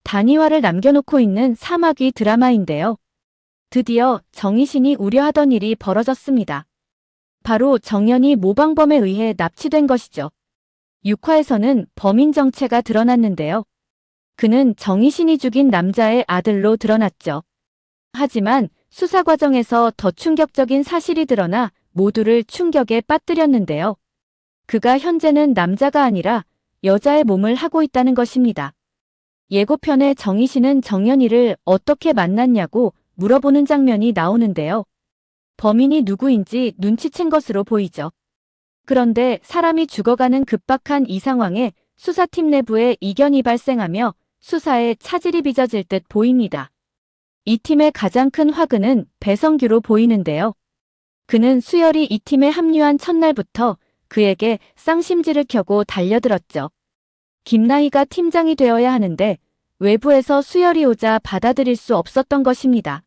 단위화를 남겨놓고 있는 사마귀 드라마인데요. 드디어 정희신이 우려하던 일이 벌어졌습니다. 바로 정연이 모방범에 의해 납치된 것이죠. 6화에서는 범인 정체가 드러났는데요. 그는 정희신이 죽인 남자의 아들로 드러났죠. 하지만 수사 과정에서 더 충격적인 사실이 드러나 모두를 충격에 빠뜨렸는데요. 그가 현재는 남자가 아니라 여자의 몸을 하고 있다는 것입니다. 예고편에 정희신은 정연이를 어떻게 만났냐고 물어보는 장면이 나오는데요. 범인이 누구인지 눈치챈 것으로 보이죠. 그런데 사람이 죽어가는 급박한 이 상황에 수사팀 내부에 이견이 발생하며 수사에 차질이 빚어질 듯 보입니다. 이 팀의 가장 큰 화근은 배성규로 보이는데요. 그는 수열이 이 팀에 합류한 첫날부터 그에게 쌍심지를 켜고 달려들었죠. 김나희가 팀장이 되어야 하는데 외부에서 수열이 오자 받아들일 수 없었던 것입니다.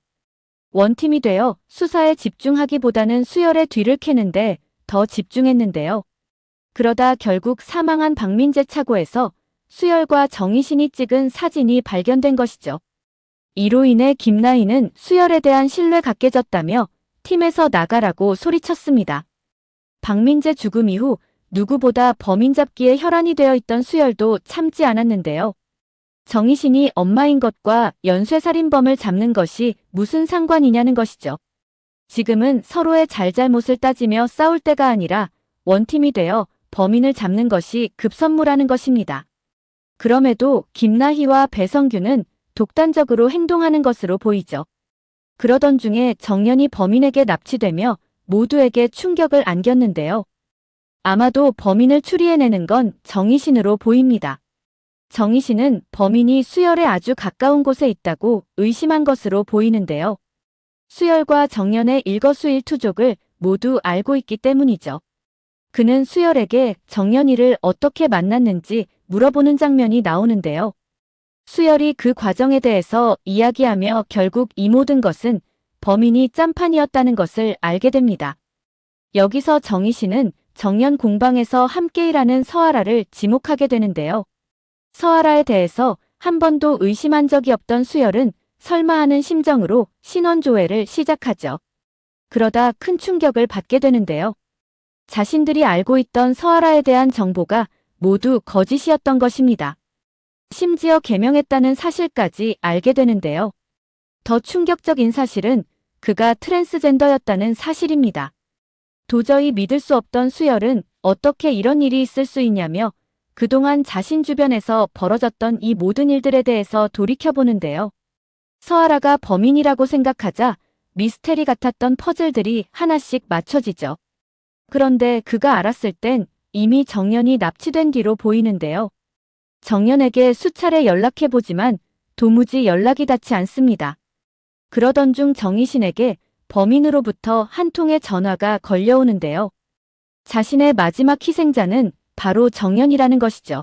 원팀이 되어 수사에 집중하기보다는 수열의 뒤를 캐는데 더 집중했는데요. 그러다 결국 사망한 박민재 차고에서 수열과 정희신이 찍은 사진이 발견된 것이죠. 이로 인해 김나희는 수열에 대한 신뢰가 깨졌다며 팀에서 나가라고 소리쳤습니다. 박민재 죽음 이후 누구보다 범인 잡기에 혈안이 되어 있던 수열도 참지 않았는데요. 정희신이 엄마인 것과 연쇄살인범을 잡는 것이 무슨 상관이냐는 것이죠. 지금은 서로의 잘잘못을 따지며 싸울 때가 아니라 원팀이 되어 범인을 잡는 것이 급선무라는 것입니다. 그럼에도 김나희와 배성규는 독단적으로 행동하는 것으로 보이죠. 그러던 중에 정연이 범인에게 납치되며 모두에게 충격을 안겼는데요. 아마도 범인을 추리해내는 건 정희신으로 보입니다. 정희신은 범인이 수열에 아주 가까운 곳에 있다고 의심한 것으로 보이는데요. 수열과 정연의 일거수일투족을 모두 알고 있기 때문이죠. 그는 수열에게 정연이를 어떻게 만났는지 물어보는 장면이 나오는데요. 수열이 그 과정에 대해서 이야기하며 결국 이 모든 것은 범인이 짠판이었다는 것을 알게 됩니다. 여기서 정희신은 정연 공방에서 함께 일하는 서아라를 지목하게 되는데요. 서아라에 대해서 한 번도 의심한 적이 없던 수열은 설마 하는 심정으로 신원조회를 시작하죠. 그러다 큰 충격을 받게 되는데요. 자신들이 알고 있던 서아라에 대한 정보가 모두 거짓이었던 것입니다. 심지어 개명했다는 사실까지 알게 되는데요. 더 충격적인 사실은 그가 트랜스젠더였다는 사실입니다. 도저히 믿을 수 없던 수열은 어떻게 이런 일이 있을 수 있냐며 그동안 자신 주변에서 벌어졌던 이 모든 일들에 대해서 돌이켜보는데요. 서아라가 범인이라고 생각하자 미스테리 같았던 퍼즐들이 하나씩 맞춰지죠. 그런데 그가 알았을 땐 이미 정연이 납치된 뒤로 보이는데요. 정연에게 수차례 연락해보지만 도무지 연락이 닿지 않습니다. 그러던 중 정희신에게 범인으로부터 한 통의 전화가 걸려오는데요. 자신의 마지막 희생자는 바로 정연이라는 것이죠.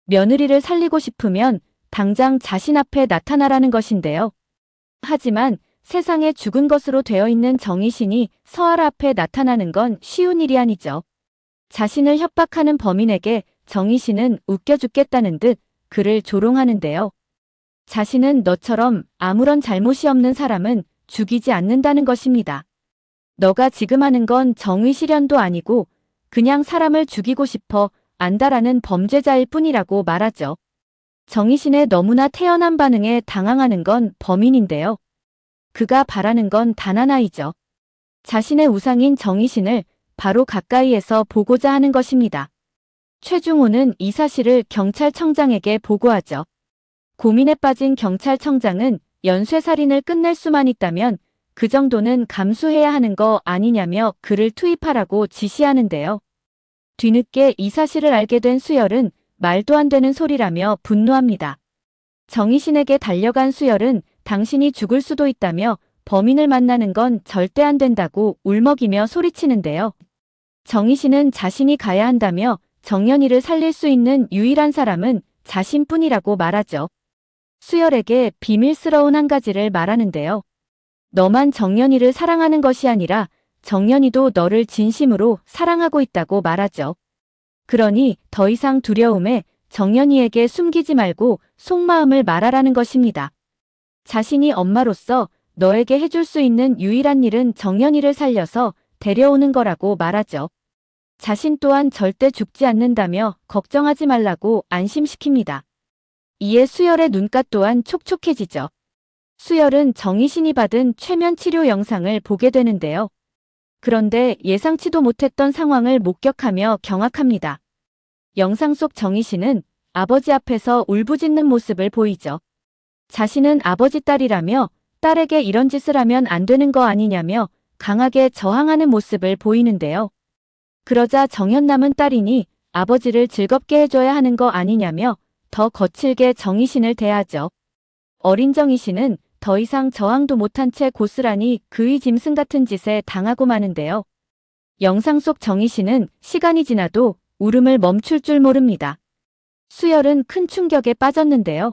며느리를 살리고 싶으면 당장 자신 앞에 나타나라는 것인데요. 하지만 세상에 죽은 것으로 되어 있는 정희신이 서아라 앞에 나타나는 건 쉬운 일이 아니죠. 자신을 협박하는 범인에게 정희신은 웃겨 죽겠다는 듯 그를 조롱하는데요. 자신은 너처럼 아무런 잘못이 없는 사람은 죽이지 않는다는 것입니다. 너가 지금 하는 건 정의 실현도 아니고 그냥 사람을 죽이고 싶어 안다라는 범죄자일 뿐이라고 말하죠. 정희신의 너무나 태연한 반응에 당황하는 건 범인인데요. 그가 바라는 건 단 하나이죠. 자신의 우상인 정희신을 바로 가까이에서 보고자 하는 것입니다. 최중호는 이 사실을 경찰청장에게 보고하죠. 고민에 빠진 경찰청장은 연쇄살인을 끝낼 수만 있다면 그 정도는 감수해야 하는 거 아니냐며 그를 투입하라고 지시하는데요. 뒤늦게 이 사실을 알게 된 수열은 말도 안 되는 소리라며 분노합니다. 정희신에게 달려간 수열은 당신이 죽을 수도 있다며 범인을 만나는 건 절대 안 된다고 울먹이며 소리치는데요. 정희신은 자신이 가야 한다며 정연이를 살릴 수 있는 유일한 사람은 자신뿐이라고 말하죠. 수열에게 비밀스러운 한 가지를 말하는데요. 너만 정연이를 사랑하는 것이 아니라 정연이도 너를 진심으로 사랑하고 있다고 말하죠. 그러니 더 이상 두려움에 정연이에게 숨기지 말고 속마음을 말하라는 것입니다. 자신이 엄마로서 너에게 해줄 수 있는 유일한 일은 정연이를 살려서 데려오는 거라고 말하죠. 자신 또한 절대 죽지 않는다며 걱정하지 말라고 안심시킵니다. 이에 수열의 눈가 또한 촉촉해지죠. 수열은 정희신이 받은 최면 치료 영상을 보게 되는데요. 그런데 예상치도 못했던 상황을 목격하며 경악합니다. 영상 속 정희신은 아버지 앞에서 울부짖는 모습을 보이죠. 자신은 아버지 딸이라며 딸에게 이런 짓을 하면 안 되는 거 아니냐며 강하게 저항하는 모습을 보이는데요. 그러자 정연남은 딸이니 아버지를 즐겁게 해줘야 하는 거 아니냐며 더 거칠게 정희신을 대하죠. 어린 정희신은 더 이상 저항도 못한 채 고스란히 그의 짐승 같은 짓에 당하고 마는데요. 영상 속 정희신은 시간이 지나도 울음을 멈출 줄 모릅니다. 수열은 큰 충격에 빠졌는데요.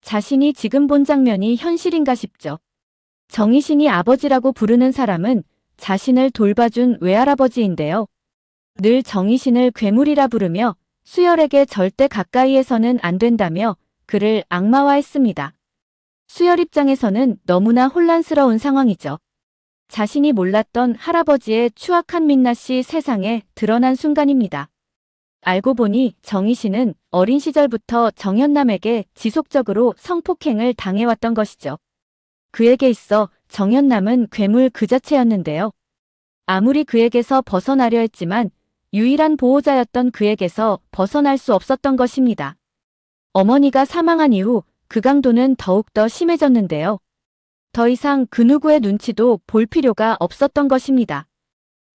자신이 지금 본 장면이 현실인가 싶죠. 정희신이 아버지라고 부르는 사람은 자신을 돌봐준 외할아버지인데요. 늘 정희신을 괴물이라 부르며 수열에게 절대 가까이에서는 안 된다며 그를 악마화했습니다. 수열 입장에서는 너무나 혼란스러운 상황이죠. 자신이 몰랐던 할아버지의 추악한 민낯이 세상에 드러난 순간입니다. 알고 보니 정희신은 어린 시절부터 정연남에게 지속적으로 성폭행을 당해왔던 것이죠. 그에게 있어 정연남은 괴물 그 자체였는데요. 아무리 그에게서 벗어나려 했지만 유일한 보호자였던 그에게서 벗어날 수 없었던 것입니다. 어머니가 사망한 이후 그 강도는 더욱더 심해졌는데요. 더 이상 그 누구의 눈치도 볼 필요가 없었던 것입니다.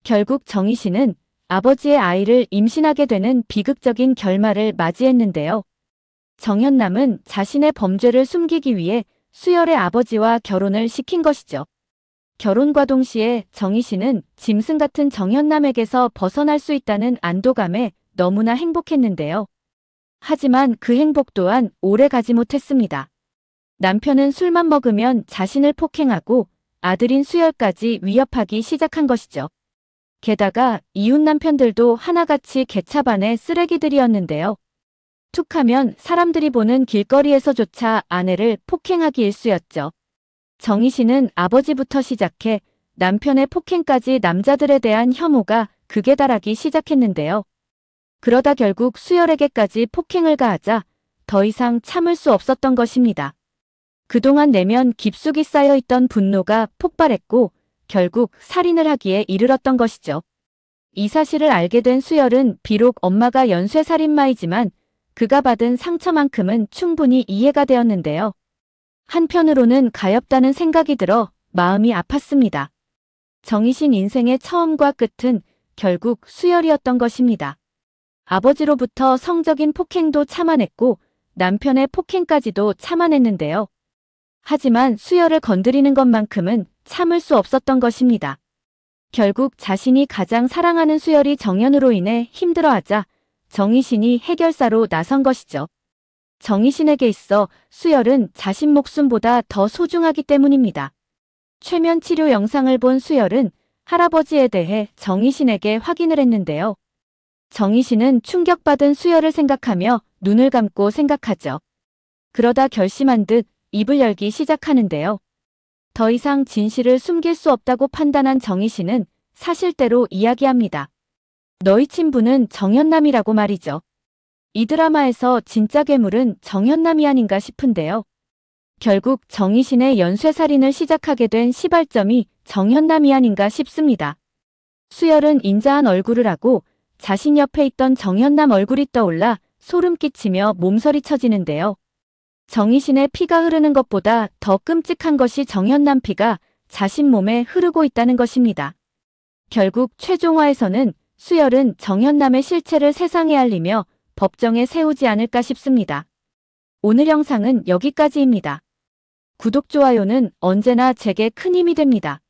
결국 정희신은 아버지의 아이를 임신하게 되는 비극적인 결말을 맞이했는데요. 정연남은 자신의 범죄를 숨기기 위해 수열의 아버지와 결혼을 시킨 것이죠. 결혼과 동시에 정희신은 짐승 같은 정연남에게서 벗어날 수 있다는 안도감에 너무나 행복했는데요. 하지만 그 행복 또한 오래 가지 못했습니다. 남편은 술만 먹으면 자신을 폭행하고 아들인 수열까지 위협하기 시작한 것이죠. 게다가 이웃 남편들도 하나같이 개차반의 쓰레기들이었는데요. 툭하면 사람들이 보는 길거리에서조차 아내를 폭행하기 일쑤였죠. 정희신은 아버지부터 시작해 남편의 폭행까지 남자들에 대한 혐오가 극에 달하기 시작했는데요. 그러다 결국 수열에게까지 폭행을 가하자 더 이상 참을 수 없었던 것입니다. 그동안 내면 깊숙이 쌓여있던 분노가 폭발했고 결국 살인을 하기에 이르렀던 것이죠. 이 사실을 알게 된 수열은 비록 엄마가 연쇄살인마이지만 그가 받은 상처만큼은 충분히 이해가 되었는데요. 한편으로는 가엾다는 생각이 들어 마음이 아팠습니다. 정희신 인생의 처음과 끝은 결국 수열이었던 것입니다. 아버지로부터 성적인 폭행도 참아냈고 남편의 폭행까지도 참아냈는데요. 하지만 수열을 건드리는 것만큼은 참을 수 없었던 것입니다. 결국 자신이 가장 사랑하는 수열이 정연으로 인해 힘들어하자 정희신이 해결사로 나선 것이죠. 정희신에게 있어 수열은 자신 목숨보다 더 소중하기 때문입니다. 최면 치료 영상을 본 수열은 할아버지에 대해 정희신에게 확인을 했는데요. 정희신은 충격받은 수열을 생각하며 눈을 감고 생각하죠. 그러다 결심한 듯 입을 열기 시작하는데요. 더 이상 진실을 숨길 수 없다고 판단한 정희신은 사실대로 이야기합니다. 너희 친부는 정연남이라고 말이죠. 이 드라마에서 진짜 괴물은 정연남이 아닌가 싶은데요. 결국 정희신의 연쇄살인을 시작하게 된 시발점이 정연남이 아닌가 싶습니다. 수열은 인자한 얼굴을 하고 자신 옆에 있던 정연남 얼굴이 떠올라 소름 끼치며 몸서리 쳐지는데요. 정희신의 피가 흐르는 것보다 더 끔찍한 것이 정연남 피가 자신 몸에 흐르고 있다는 것입니다. 결국 최종화에서는 수열은 정연남의 실체를 세상에 알리며 법정에 세우지 않을까 싶습니다. 오늘 영상은 여기까지입니다. 구독, 좋아요는 언제나 제게 큰 힘이 됩니다.